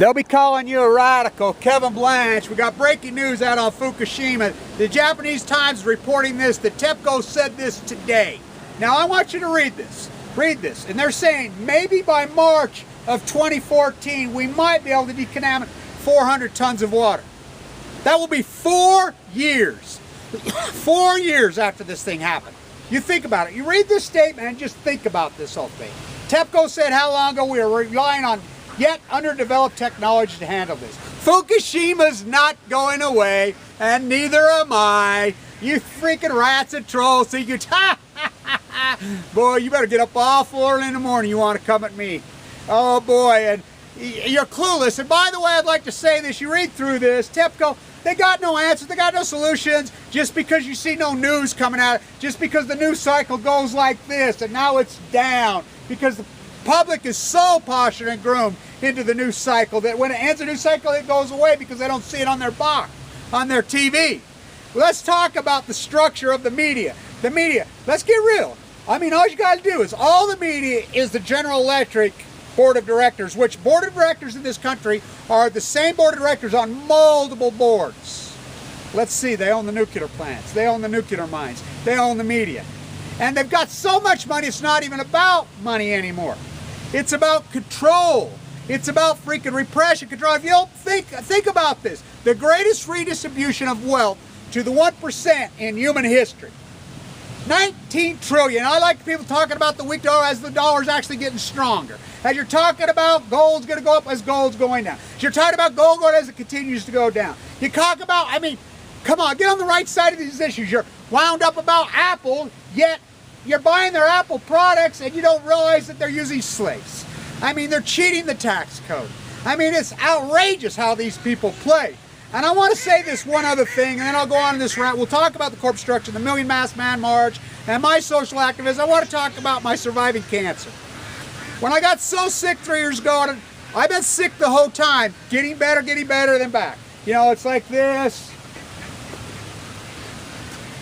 They'll be calling you a radical. Kevin Blanch, we got breaking news out on Fukushima. The Japanese Times is reporting this, that TEPCO said this today. Now I want you to read this. Read this. And they're saying maybe by March of 2014 we might be able to decontaminate 400 tons of water. That will be 4 years. 4 years after this thing happened. You think about it. You read this statement and just think about this whole thing. TEPCO said how long ago we were relying on yet underdeveloped technology to handle this. Fukushima's not going away, and neither am I. You freaking rats and trolls think you... Boy, you better get up awful early in the morning. You want to come at me. Oh boy, and you're clueless. And by the way, I'd like to say this. You read through this, TEPCO, they got no answers, they got no solutions. Just because you see no news coming out, just because the news cycle goes like this, and now it's down, because the public is so postured and groomed into the news cycle that when it ends the news cycle, it goes away because they don't see it on their box, on their TV. Let's talk about the structure of the media. The media, let's get real. I mean, all you got to do is, all the media is the General Electric Board of Directors, which board of directors in this country are the same board of directors on multiple boards. Let's see, they own the nuclear plants, they own the nuclear mines, they own the media. And they've got so much money, it's not even about money anymore. It's about control. It's about freaking repression, control. If you don't think about this, the greatest redistribution of wealth to the 1% in human history. 19 trillion. I like people talking about the weak dollar as the dollar's actually getting stronger. As you're talking about gold's going to go up as gold's going down. As you're talking about gold going as it continues to go down. You talk about, I mean, come on, get on the right side of these issues. You're wound up about Apple, yet you're buying their Apple products and you don't realize that they're using slaves. I mean, they're cheating the tax code. I mean, it's outrageous how these people play. And I want to say this one other thing, and then I'll go on in this route. We'll talk about the corporate structure, the Million Masked Man March, and my social activism. I want to talk about my surviving cancer. When I got so sick 3 years ago, I've been sick the whole time, getting better, then back. You know, it's like this.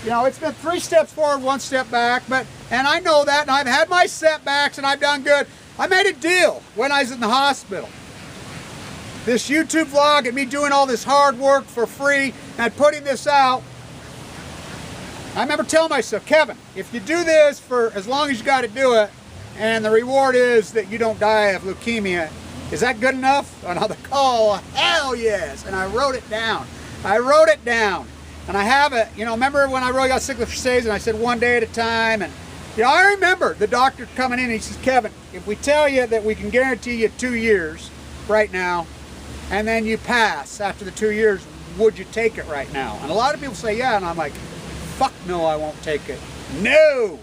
You know, it's been 3 steps forward, 1 step back, and I know that, and I've had my setbacks, and I've done good. I made a deal when I was in the hospital. This YouTube vlog and me doing all this hard work for free and putting this out, I remember telling myself, Kevin, if you do this for as long as you got to do it, and the reward is that you don't die of leukemia, is that good enough? Another call, hell yes. And I wrote it down. I wrote it down. And I have it, you know, remember when I really got sick with Versailles and I said 1 day at a time, and you know, I remember the doctor coming in and he says, Kevin, if we tell you that we can guarantee you 2 years right now, and then you pass after the 2 years, would you take it right now? And a lot of people say, yeah, and I'm like, fuck no, I won't take it. No!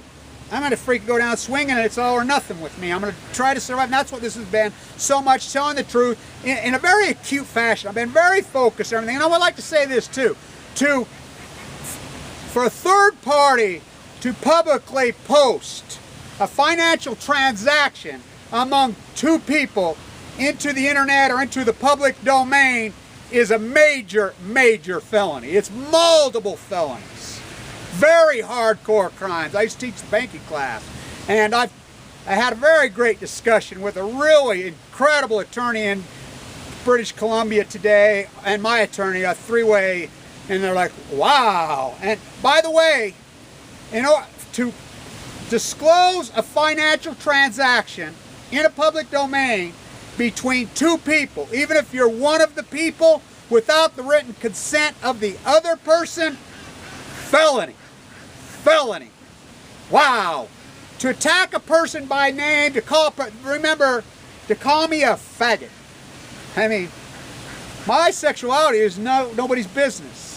I'm going to freaking go down swinging, and it's all or nothing with me. I'm going to try to survive, and that's what this has been so much, telling the truth in a very acute fashion. I've been very focused and everything, and I would like to say this too. For a third party to publicly post a financial transaction among 2 people into the internet or into the public domain is a major, major felony. It's multiple felonies. Very hardcore crimes. I used to teach the banking class, and I had a very great discussion with a really incredible attorney in British Columbia today, and my attorney, a 3-way, and they're like, wow. And by the way, you know, to disclose a financial transaction in a public domain between 2 people, even if you're one of the people, without the written consent of the other person, felony. Felony. Wow. To attack a person by name, to call, remember, to call me a faggot. I mean, my sexuality is nobody's business.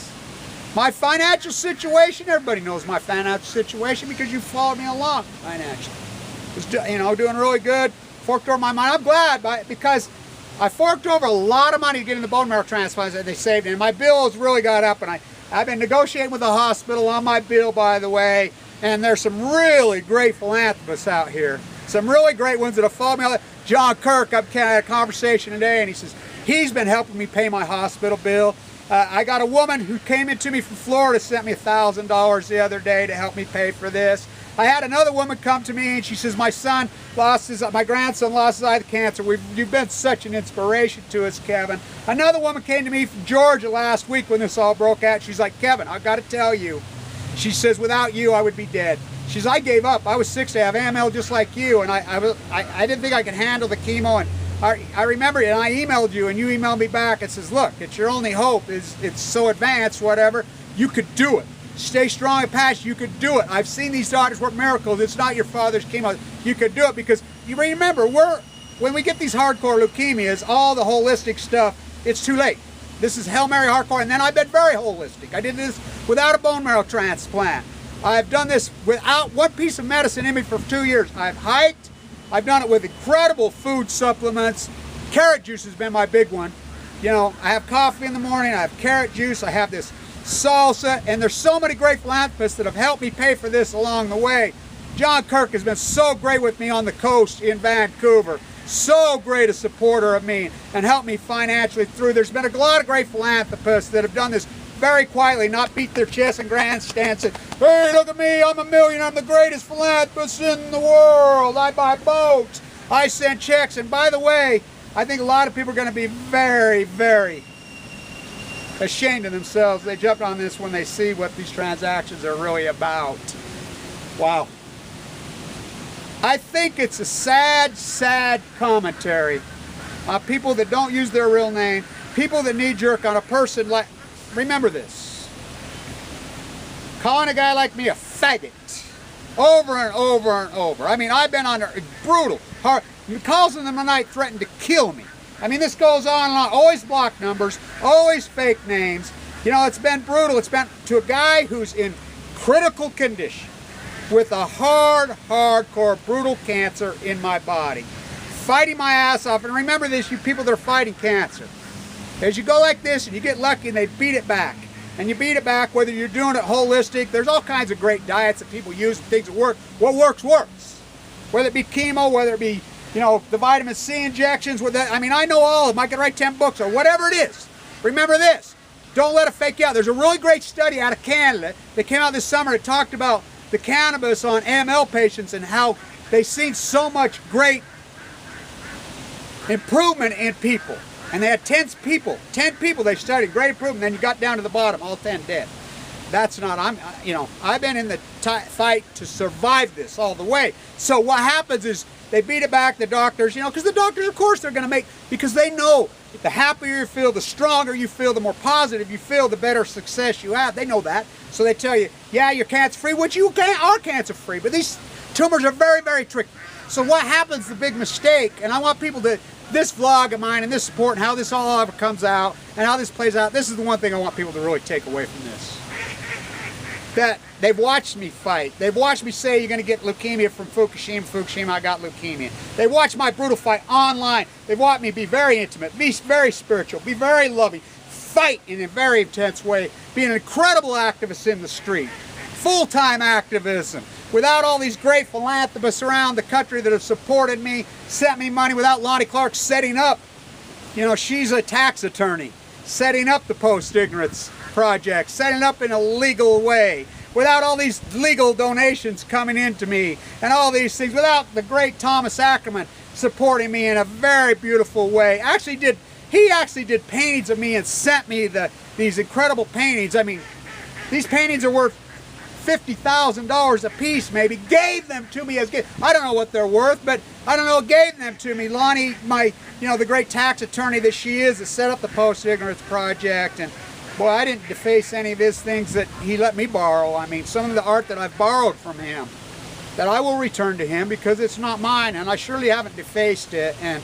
My financial situation, everybody knows my financial situation because you followed me along financially. Was, you know, doing really good. Forked over my money. I'm glad because I forked over a lot of money to get in the bone marrow transplants that they saved, and my bills really got up, and I've been negotiating with the hospital on my bill, by the way, and there's some really great philanthropists out here. Some really great ones that have followed me. John Kirk, I had a conversation today, and he says, he's been helping me pay my hospital bill. I got a woman who came into me from Florida, sent me $1,000 the other day to help me pay for this. I had another woman come to me and she says, my grandson lost his eye to cancer. You've been such an inspiration to us, Kevin. Another woman came to me from Georgia last week when this all broke out. She's like, Kevin, I've got to tell you. She says, without you, I would be dead. She says, I gave up. I was 60. I have AML just like you, and I didn't think I could handle the chemo. And I remember it, and I emailed you, and you emailed me back and says, look, it's your only hope. It's so advanced, whatever. You could do it. Stay strong and passionate. You could do it. I've seen these doctors work miracles. It's not your father's chemo. You could do it because you remember, when we get these hardcore leukemias, all the holistic stuff, it's too late. This is Hail Mary hardcore, and then I've been very holistic. I did this without a bone marrow transplant. I've done this without one piece of medicine in me for 2 years. I've hiked. I've done it with incredible food supplements. Carrot juice has been my big one. You know, I have coffee in the morning. I have carrot juice. I have this salsa, and there's so many great philanthropists that have helped me pay for this along the way. John Kirk has been so great with me on the coast in Vancouver. So great a supporter of me and helped me financially through. There's been a lot of great philanthropists that have done this very quietly, not beat their chests and grandstands and, hey, look at me, I'm a millionaire, I'm the greatest philanthropist in the world. I buy boats, I send checks. And by the way, I think a lot of people are going to be very, very ashamed of themselves. They jump on this when they see what these transactions are really about. Wow. I think it's a sad, sad commentary on people that don't use their real name, people that knee jerk on a person like, remember this, calling a guy like me a faggot over and over and over. I mean, I've been on a brutal, hard, calls in the night threatened to kill me. I mean, this goes on and on, always block numbers, always fake names. You know, it's been brutal. It's been to a guy who's in critical condition with a hardcore, brutal cancer in my body, fighting my ass off. And remember this, you people that are fighting cancer. As you go like this and you get lucky and they beat it back. And you beat it back whether you're doing it holistic. There's all kinds of great diets that people use and things that work. What works, works. Whether it be chemo, whether it be, you know, the vitamin C injections, with that. I mean, I know all of them. I can write 10 books or whatever it is. Remember this, don't let it fake you out. There's a really great study out of Canada that came out this summer that talked about the cannabis on AML patients and how they've seen so much great improvement in people. And they had 10 people they studied, great improvement, then you got down to the bottom, all 10 dead. That's not, I've been in the fight to survive this all the way. So what happens is they beat it back, the doctors, you know, because the doctors, of course, they're going to because they know the happier you feel, the stronger you feel, the more positive you feel, the better success you have. They know that. So they tell you, yeah, you're cancer-free, which you are cancer-free, but these tumors are very, very tricky. So what happens, the big mistake, and I want people to, this vlog of mine and this support and how this all ever comes out and how this plays out, this is the one thing I want people to really take away from this. That they've watched me fight. They've watched me say you're going to get leukemia from Fukushima. Fukushima, I got leukemia. They watched my brutal fight online. They've watched me be very intimate, be very spiritual, be very loving, fight in a very intense way, be an incredible activist in the street, full-time activism, without all these great philanthropists around the country that have supported me, sent me money, without Lonnie Clark setting up, you know, she's a tax attorney, setting up the Post-Ignorance Project, setting up in a legal way, without all these legal donations coming into me, and all these things, without the great Thomas Ackerman supporting me in a very beautiful way. He actually did paintings of me and sent me these incredible paintings. I mean, these paintings are worth $50,000 a piece, maybe. Gave them to me as gifts. I don't know what they're worth, but I don't know, gave them to me. Lonnie, the great tax attorney that she is, that set up the Post-Ignorance Project, and boy, I didn't deface any of his things that he let me borrow. I mean, some of the art that I've borrowed from him, that I will return to him because it's not mine, and I surely haven't defaced it. And,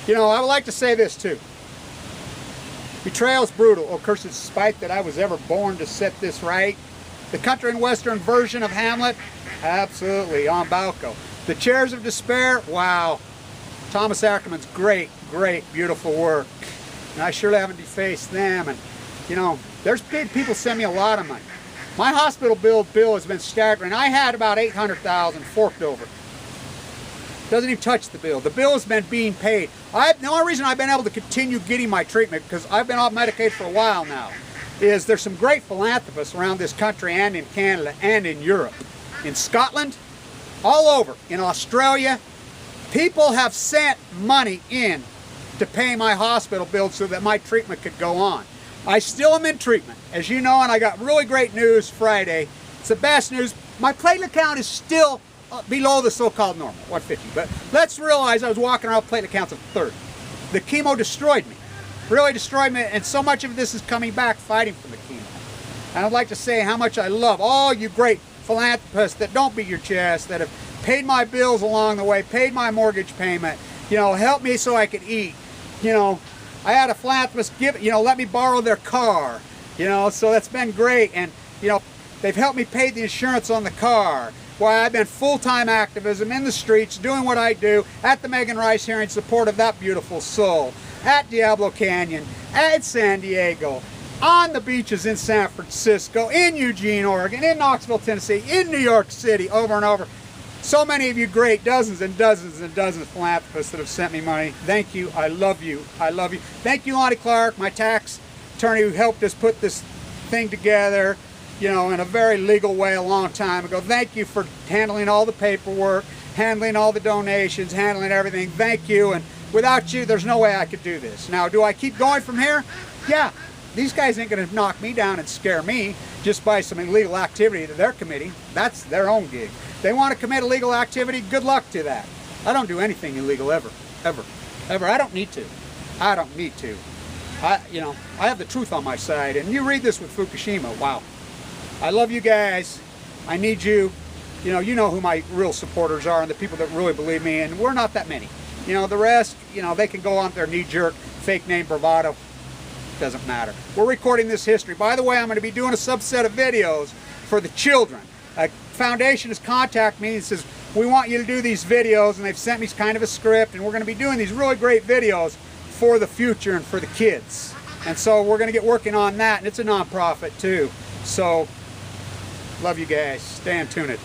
you know, I would like to say this too. Betrayal is brutal. Oh, cursed spite that I was ever born to set this right. The country and western version of Hamlet, absolutely, on Balco. The Chairs of Despair, wow. Thomas Ackerman's great, beautiful work. And I surely haven't defaced them. And, you know, there's big people send me a lot of money. My hospital bill has been staggering. I had about $800,000 forked over. Doesn't even touch the bill. The bill has been being paid. The only reason I've been able to continue getting my treatment, because I've been off Medicaid for a while now, is there's some great philanthropists around this country and in Canada and in Europe. In Scotland, all over in Australia. People have sent money in to pay my hospital bill so that my treatment could go on. I still am in treatment, as you know, and I got really great news Friday. It's the best news. My platelet count is still below the so-called normal, 150. But let's realize I was walking around with platelet counts of 30. The chemo destroyed me, really destroyed me, and so much of this is coming back fighting from the chemo. And I'd like to say how much I love all you great philanthropists that don't beat your chest, that have paid my bills along the way, paid my mortgage payment, you know, helped me so I could eat. You know, I had a philanthropist let me borrow their car, you know, so that's been great. And, you know, they've helped me pay the insurance on the car. Why, I've been full-time activism in the streets, doing what I do at the Megan Rice hearing in support of that beautiful soul, at Diablo Canyon, at San Diego, on the beaches in San Francisco, in Eugene, Oregon, in Knoxville, Tennessee, in New York City, over and over. So many of you great, dozens and dozens and dozens of philanthropists that have sent me money. Thank you. I love you. I love you. Thank you, Lonnie Clark, my tax attorney who helped us put this thing together, you know, in a very legal way a long time ago. Thank you for handling all the paperwork, handling all the donations, handling everything. Thank you. And without you, there's no way I could do this. Now, do I keep going from here? Yeah. These guys ain't going to knock me down and scare me just by some illegal activity that they're committing. That's their own gig. They want to commit illegal activity, good luck to that. I don't do anything illegal ever, ever, ever. I don't need to. I don't need to. I have the truth on my side. And you read this with Fukushima, wow. I love you guys. I need you. You know who my real supporters are and the people that really believe me, and we're not that many. You know, the rest, you know, they can go on their knee-jerk, fake name bravado. Doesn't matter. We're recording this history. By the way, I'm going to be doing a subset of videos for the children. A foundation has contacted me and says, we want you to do these videos, and they've sent me kind of a script, and we're going to be doing these really great videos for the future and for the kids. And so we're going to get working on that, and it's a nonprofit too. So, love you guys. Stay tuned.